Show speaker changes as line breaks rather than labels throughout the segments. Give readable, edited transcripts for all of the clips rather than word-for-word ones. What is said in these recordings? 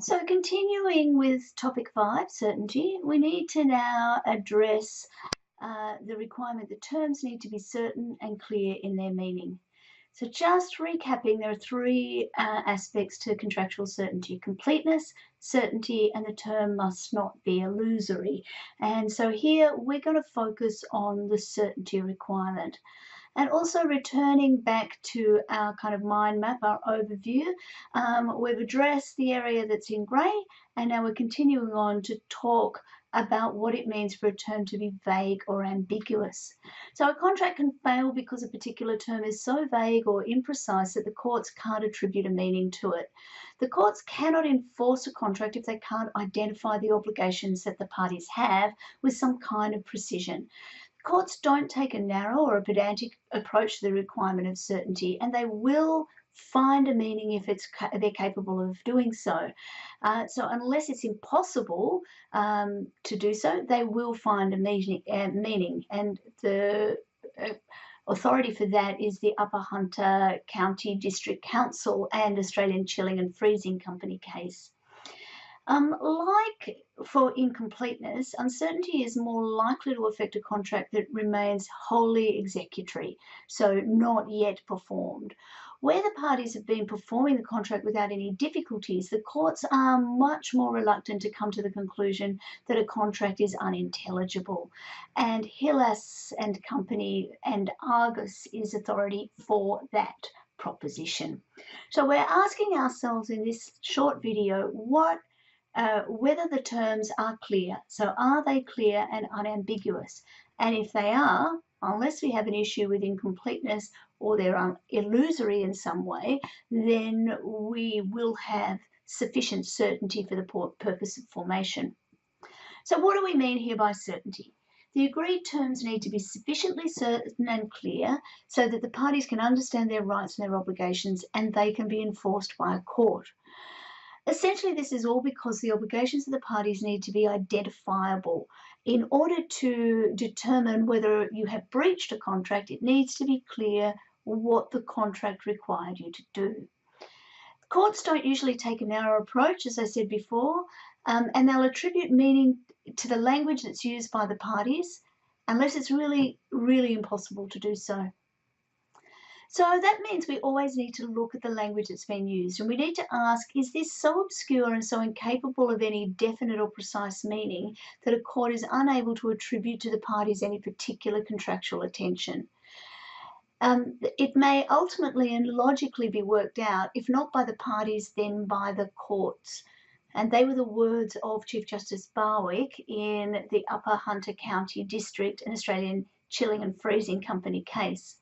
So, continuing with topic 5, certainty, we need to now address the requirement that terms need to be certain and clear in their meaning. So, just recapping, there are three aspects to contractual certainty: completeness, certainty, and the term must not be illusory. And so, here we're going to focus on the certainty requirement. And also returning back to our kind of mind map, our overview, we've addressed the area that's in grey, and now we're continuing on to talk about what it means for a term to be vague or ambiguous. So a contract can fail because a particular term is so vague or imprecise that the courts can't attribute a meaning to it. The courts cannot enforce a contract if they can't identify the obligations that the parties have with some kind of precision. Courts don't take a narrow or a pedantic approach to the requirement of certainty, and they will find a meaning if they're capable of doing so. So unless it's impossible to do so, they will find a meaning. And the authority for that is the Upper Hunter County District Council and Australian Chilling and Freezing Company case. Like for incompleteness, uncertainty is more likely to affect a contract that remains wholly executory, so not yet performed. Where the parties have been performing the contract without any difficulties, the courts are much more reluctant to come to the conclusion that a contract is unintelligible. And Hillas and Company and Argus is authority for that proposition. So we're asking ourselves in this short video whether the terms are clear. So are they clear and unambiguous? And if they are, unless we have an issue with incompleteness or they're illusory in some way, then we will have sufficient certainty for the purpose of formation. So what do we mean here by certainty? The agreed terms need to be sufficiently certain and clear so that the parties can understand their rights and their obligations and they can be enforced by a court. Essentially, this is all because the obligations of the parties need to be identifiable. In order to determine whether you have breached a contract, it needs to be clear what the contract required you to do. Courts don't usually take a narrow approach, as I said before, and they'll attribute meaning to the language that's used by the parties, unless it's really, really impossible to do so. So that means we always need to look at the language that's been used, and we need to ask, is this so obscure and so incapable of any definite or precise meaning that a court is unable to attribute to the parties any particular contractual attention? It may ultimately and logically be worked out, if not by the parties, then by the courts. And they were the words of Chief Justice Barwick in the Upper Hunter County District and Australian Chilling and Freezing Company case.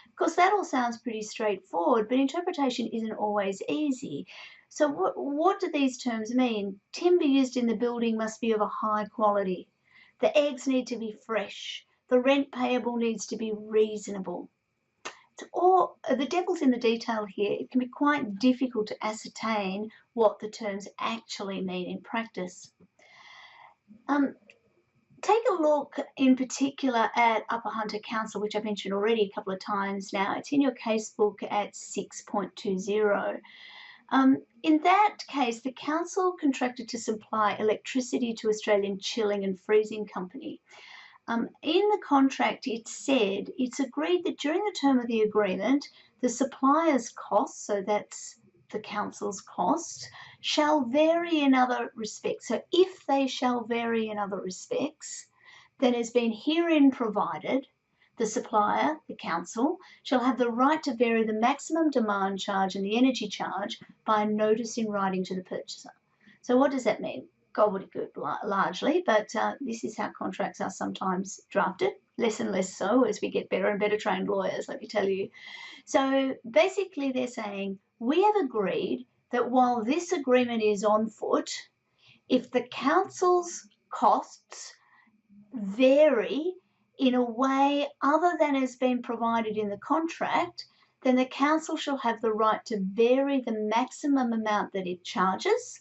Of course, that all sounds pretty straightforward, but interpretation isn't always easy. So what do these terms mean? Timber used in the building must be of a high quality. The eggs need to be fresh. The rent payable needs to be reasonable. The devil's in the detail here. It can be quite difficult to ascertain what the terms actually mean in practice. Take a look in particular at Upper Hunter Council, which I've mentioned already a couple of times now. It's in your casebook at 6.20. In that case, the council contracted to supply electricity to Australian Chilling and Freezing Company. In the contract, it said it's agreed that during the term of the agreement, the supplier's costs, so that's the council's cost, shall vary in other respects. So if they shall vary in other respects, then has been herein provided, the supplier, the council, shall have the right to vary the maximum demand charge and the energy charge by a notice in writing to the purchaser. So what does that mean? Gobbledygook largely, but this is how contracts are sometimes drafted, less and less so as we get better and better trained lawyers, let me tell you. So basically they're saying, we have agreed that while this agreement is on foot, if the council's costs vary in a way other than has been provided in the contract, then the council shall have the right to vary the maximum amount that it charges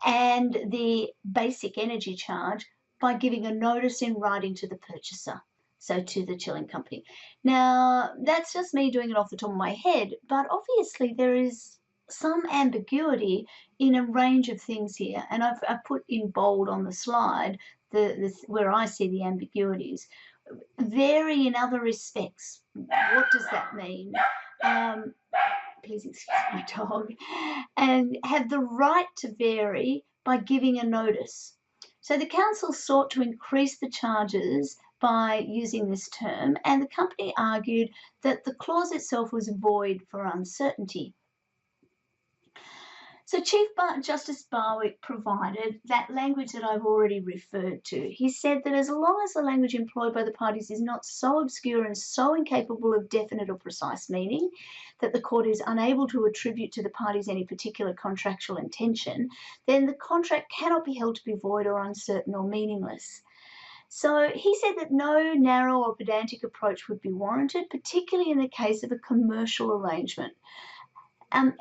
and the basic energy charge by giving a notice in writing to the purchaser, so to the chilling company. Now, that's just me doing it off the top of my head, but obviously there is some ambiguity in a range of things here, and I've put in bold on the slide where I see the ambiguities. Vary in other respects. What does that mean? Please excuse my dog. And have the right to vary by giving a notice. So the council sought to increase the charges by using this term, and the company argued that the clause itself was void for uncertainty. So Chief Justice Barwick provided that language that I've already referred to. He said that as long as the language employed by the parties is not so obscure and so incapable of definite or precise meaning that the court is unable to attribute to the parties any particular contractual intention, then the contract cannot be held to be void or uncertain or meaningless. So he said that no narrow or pedantic approach would be warranted, particularly in the case of a commercial arrangement.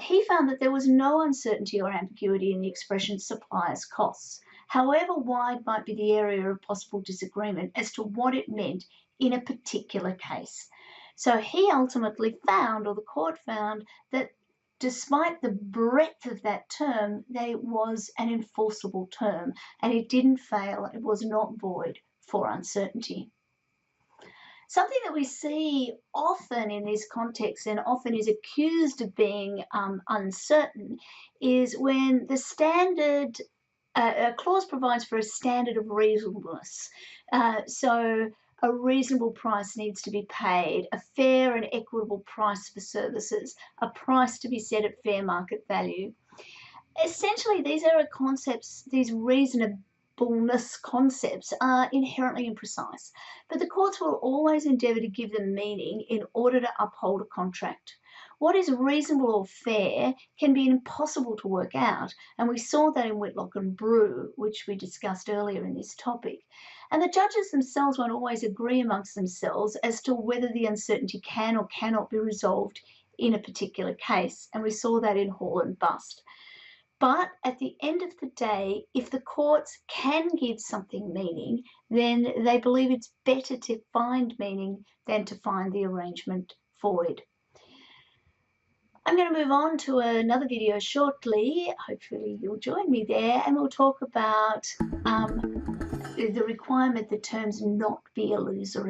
He found that there was no uncertainty or ambiguity in the expression supplier's costs, however wide might be the area of possible disagreement as to what it meant in a particular case. So he ultimately found, or the court found, that despite the breadth of that term, there was an enforceable term, and it didn't fail, it was not void for uncertainty. Something that we see often in this context and often is accused of being uncertain is when the standard, a clause provides for a standard of reasonableness. So a reasonable price needs to be paid, a fair and equitable price for services, a price to be set at fair market value. Essentially, these are concepts, these reasonableness concepts are inherently imprecise, but the courts will always endeavour to give them meaning in order to uphold a contract. What is reasonable or fair can be impossible to work out, and we saw that in Whitlock and Brew, which we discussed earlier in this topic. And the judges themselves won't always agree amongst themselves as to whether the uncertainty can or cannot be resolved in a particular case, and we saw that in Hall and Bust. But at the end of the day, if the courts can give something meaning, then they believe it's better to find meaning than to find the arrangement void. I'm going to move on to another video shortly. Hopefully you'll join me there, and we'll talk about the requirement that terms not be illusory.